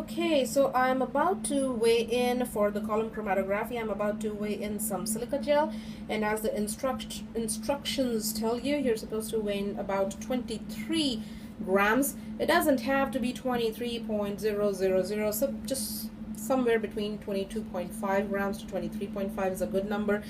Okay, so I'm about to weigh in for the column chromatography. I'm about to weigh in some silica gel, and as the instructions tell you, you're supposed to weigh in about 23 grams. It doesn't have to be 23.000, so just somewhere between 22.5 grams to 23.5 is a good number.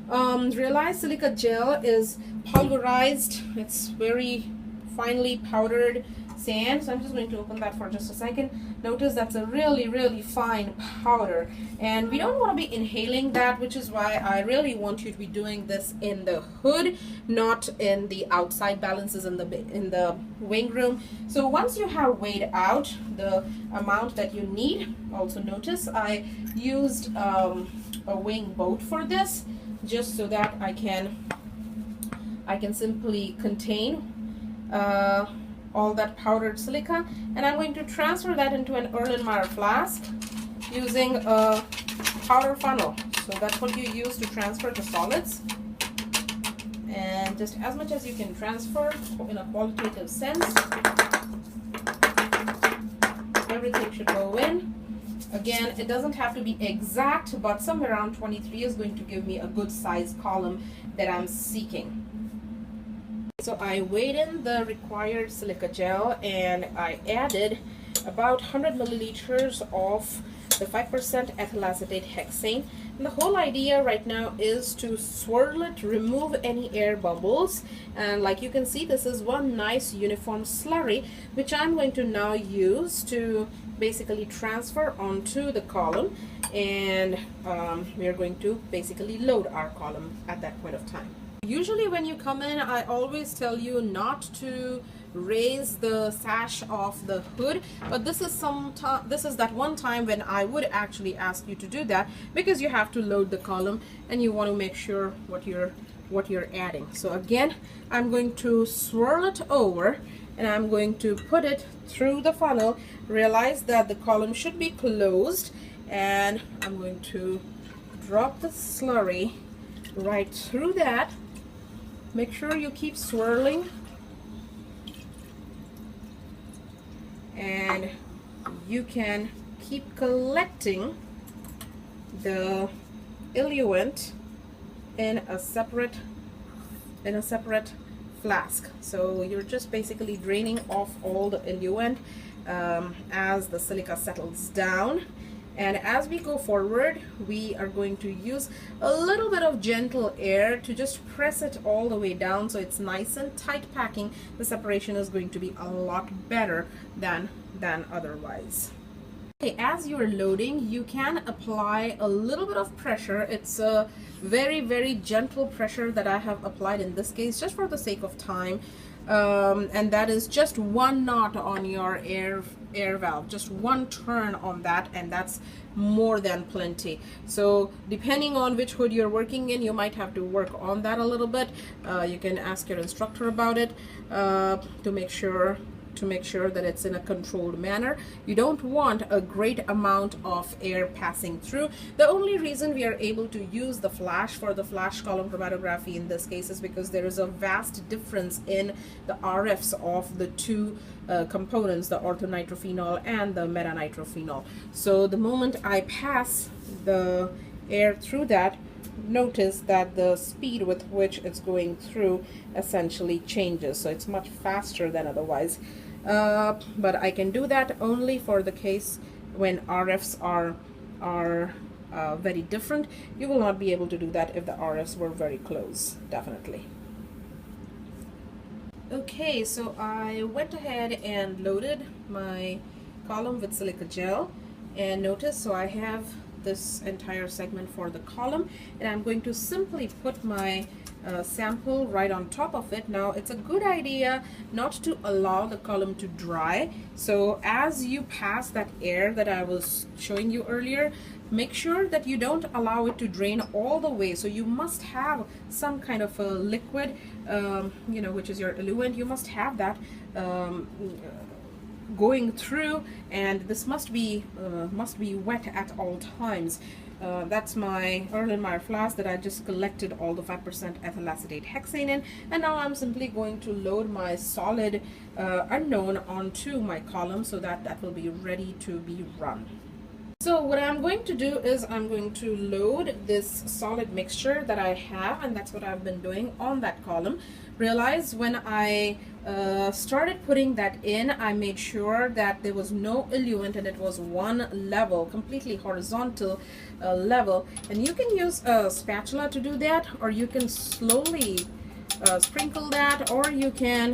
Realize silica gel is pulverized. It's very finely powdered sand. So I'm just going to open that for just a second. Notice that's a really fine powder, and we don't want to be inhaling that, which is why I really want you to be doing this in the hood, not in the outside balances in the weighing room. So once you have weighed out the amount that you need, also notice I used a weighing boat for this, just so that I can simply contain all that powdered silica, and I'm going to transfer that into an Erlenmeyer flask using a powder funnel. So that's what you use to transfer the solids, and just as much as you can transfer in a qualitative sense. Everything should go in. Again, it doesn't have to be exact, but somewhere around 23 is going to give me a good size column that I'm seeking. So I weighed in the required silica gel, and I added about 100 milliliters of the 5% ethyl acetate hexane. And the whole idea right now is to swirl it, remove any air bubbles, and like you can see, this is one nice uniform slurry, which I'm going to now use to basically transfer onto the column, and we are going to basically load our column at that point of time. Usually when you come in, I always tell you not to raise the sash of the hood, but this is that one time when I would actually ask you to do that, because you have to load the column and you want to make sure what you're adding. So again, I'm going to swirl it over, and I'm going to put it through the funnel. Realize that the column should be closed, and I'm going to drop the slurry right through that. Make sure you keep swirling, and you can keep collecting the eluent in a separate flask. So you're just basically draining off all the eluent as the silica settles down. And as we go forward, we are going to use a little bit of gentle air to just press it all the way down, so it's nice and tight packing. The separation is going to be a lot better than otherwise. Okay, as you're loading, you can apply a little bit of pressure. It's a very gentle pressure that I have applied in this case, just for the sake of time. And that is just one knot on your air valve, just one turn on that, and that's more than plenty. So depending on which hood you're working in, you might have to work on that a little bit. You can ask your instructor about it to make sure that it's in a controlled manner. You don't want a great amount of air passing through. The only reason we are able to use the flash for the flash column chromatography in this case is because there is a vast difference in the RFs of the two components, the orthonitrophenol and the metanitrophenol. So the moment I pass the air through that, notice that the speed with which it's going through essentially changes, so it's much faster than otherwise. But I can do that only for the case when RFs are very different. You will not be able to do that if the RFs were very close, definitely. Okay, so I went ahead and loaded my column with silica gel, and notice, so I have this entire segment for the column, and I'm going to simply put my sample right on top of it. Now, it's a good idea not to allow the column to dry. So as you pass that air that I was showing you earlier, make sure that you don't allow it to drain all the way. So you must have some kind of a liquid, which is your eluent. You must have that going through, and this must be wet at all times. That's my Erlenmeyer flask that I just collected all the 5% ethyl acetate hexane in, and now I'm simply going to load my solid unknown onto my column so that that will be ready to be run. So what I'm going to do is I'm going to load this solid mixture that I have, and that's what I've been doing on that column. Realize when I started putting that in, I made sure that there was no eluent and it was one level, completely horizontal level. And you can use a spatula to do that, or you can slowly sprinkle that, or you can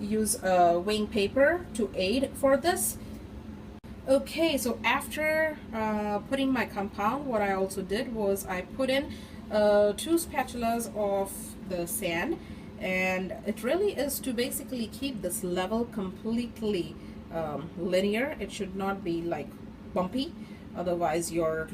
use weighing paper to aid for this. Okay, so after putting my compound, what I also did was I put in 2 spatulas of the sand, and it really is to basically keep this level completely linear. It should not be like bumpy, otherwise your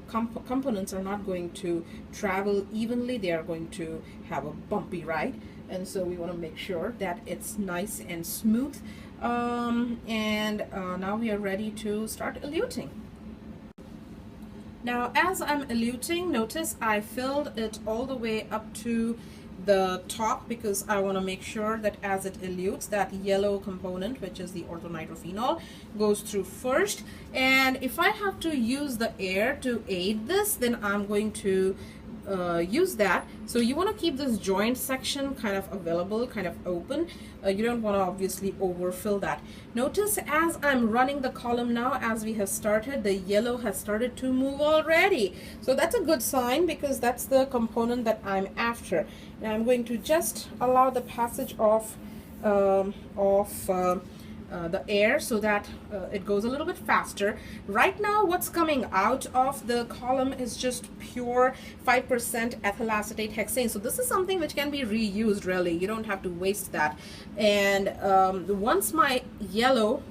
components are not going to travel evenly. They are going to have a bumpy ride, and so we want to make sure that it's nice and smooth. Now we are ready to start eluting. Now as I'm eluting, notice I filled it all the way up to the top because I want to make sure that as it elutes, that yellow component, which is the orthonitrophenol, goes through first. And if I have to use the air to aid this, then I'm going to use that. So you want to keep this joint section kind of available, kind of open. You don't want to obviously overfill that. Notice as I'm running the column now, as we have started, the yellow has started to move already. So that's a good sign because that's the component that I'm after. And I'm going to just allow the passage of the air so that it goes a little bit faster. Right now what's coming out of the column is just pure 5% ethyl acetate hexane. So this is something which can be reused really. You don't have to waste that. And once my yellow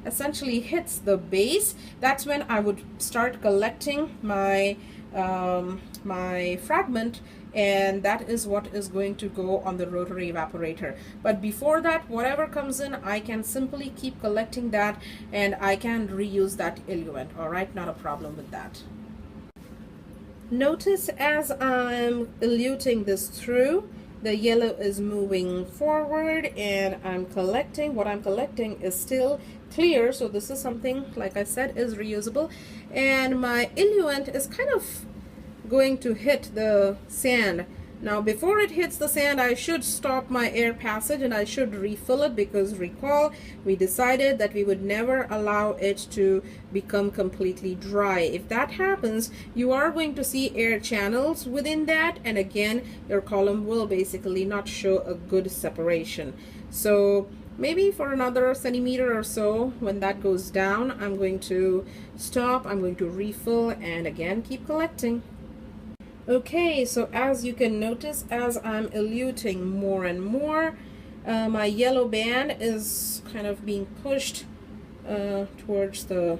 essentially hits the base, that's when I would start collecting my my fragment, and that is what is going to go on the rotary evaporator. But before that, whatever comes in, I can simply keep collecting that and I can reuse that eluent. All right, not a problem with that. Notice as I'm eluting this through, the yellow is moving forward and I'm collecting. What I'm collecting is still clear, so this is something, like I said, is reusable. And my eluent is kind of going to hit the sand. Now before it hits the sand, I should stop my air passage and I should refill it, because recall we decided that we would never allow it to become completely dry. If that happens, you are going to see air channels within that, and again your column will basically not show a good separation. So maybe for another centimeter or so, when that goes down, I'm going to stop, I'm going to refill, and again keep collecting. Okay, so as you can notice, as I'm eluting more and more, my yellow band is kind of being pushed towards the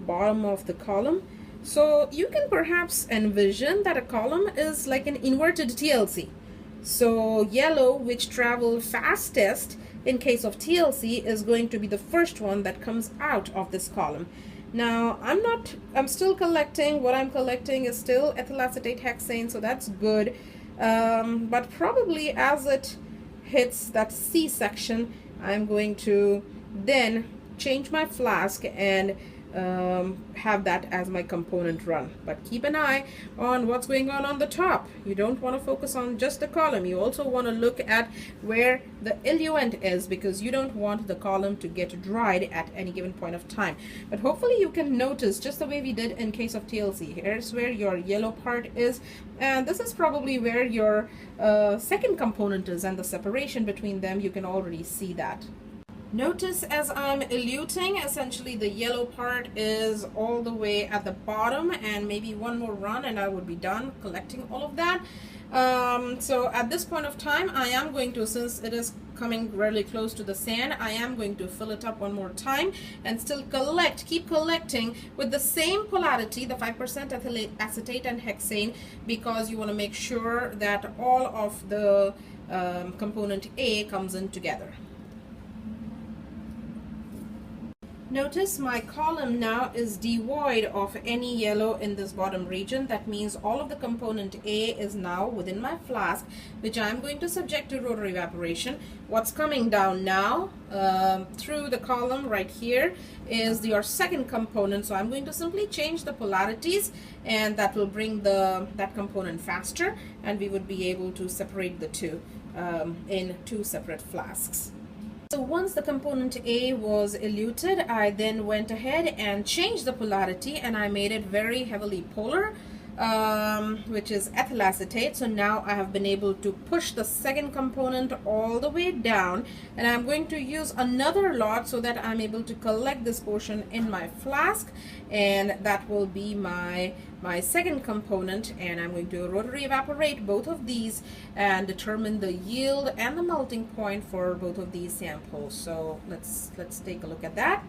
bottom of the column. So you can perhaps envision that a column is like an inverted TLC. So yellow, which travel fastest in case of TLC, is going to be the first one that comes out of this column. Now I'm still collecting. What I'm collecting is still ethyl acetate hexane, so that's good. But probably as it hits that C section, I'm going to then change my flask and have that as my component run. But keep an eye on what's going on the top. You don't want to focus on just the column. You also want to look at where the eluent is, because you don't want the column to get dried at any given point of time. But hopefully you can notice, just the way we did in case of TLC, here's where your yellow part is, and this is probably where your second component is, and the separation between them, you can already see that. Notice as I'm eluting, essentially the yellow part is all the way at the bottom, and maybe one more run and I would be done collecting all of that. So at this point of time, I am going to, since it is coming really close to the sand, I am going to fill it up one more time and still keep collecting with the same polarity, the 5% acetate and hexane, because you want to make sure that all of the component A comes in together. Notice my column now is devoid of any yellow in this bottom region. That means all of the component A is now within my flask, which I'm going to subject to rotary evaporation. What's coming down now through the column right here is your second component. So I'm going to simply change the polarities, and that will bring that component faster, and we would be able to separate the two in two separate flasks. So once the component A was eluted, I then went ahead and changed the polarity, and I made it very heavily polar, which is ethyl acetate. So now I have been able to push the second component all the way down, and I'm going to use another lot so that I'm able to collect this portion in my flask, and that will be my second component. And I'm going to rotary evaporate both of these and determine the yield and the melting point for both of these samples. So let's take a look at that.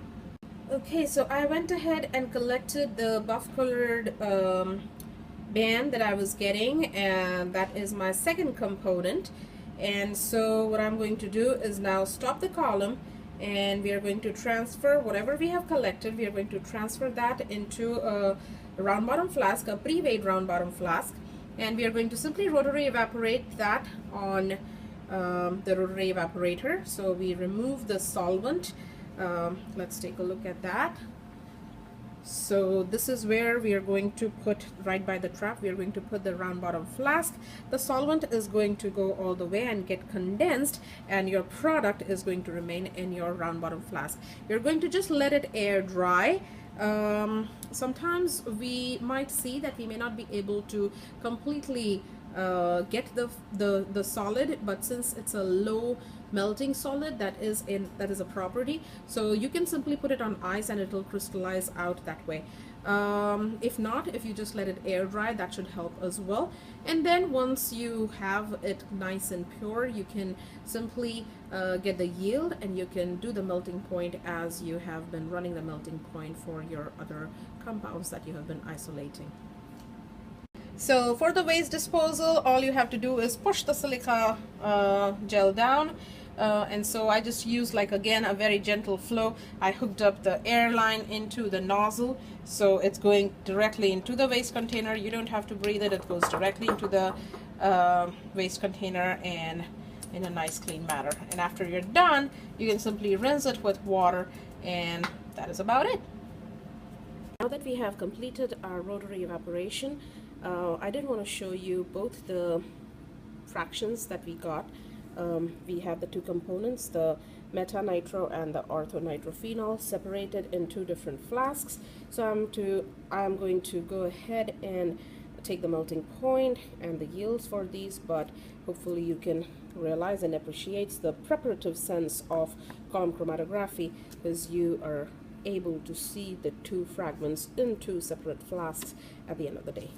Okay, so I went ahead and collected the buff colored band that I was getting, and that is my second component. And so what I'm going to do is now stop the column, and we are going to transfer whatever we have collected. We are going to transfer that into a round bottom flask, a pre-weighed round bottom flask, and we are going to simply rotary evaporate that on the rotary evaporator. So we remove the solvent. Let's take a look at that. So this is where we are going to put, right by the trap, we are going to put the round bottom flask. The solvent is going to go all the way and get condensed, and your product is going to remain in your round bottom flask. You're going to just let it air dry. Sometimes we might see that we may not be able to completely get the solid, but since it's a low melting solid, that is a property, so you can simply put it on ice and it will crystallize out that way. If not, if you just let it air dry, that should help as well. And then once you have it nice and pure, you can simply get the yield, and you can do the melting point as you have been running the melting point for your other compounds that you have been isolating. So for the waste disposal, all you have to do is push the silica gel down, and so I just used, like, again, a very gentle flow. I hooked up the air line into the nozzle, so it's going directly into the waste container. You don't have to breathe it, it goes directly into the waste container and in a nice clean manner. And after you're done, you can simply rinse it with water, and that is about it. Now that we have completed our rotary evaporation, I did want to show you both the fractions that we got. We have the two components, the meta-nitro and the ortho-nitrophenol, separated in two different flasks. So I'm going to go ahead and take the melting point and the yields for these, but hopefully you can realize and appreciate the preparative sense of column chromatography, as you are able to see the two fragments in two separate flasks at the end of the day.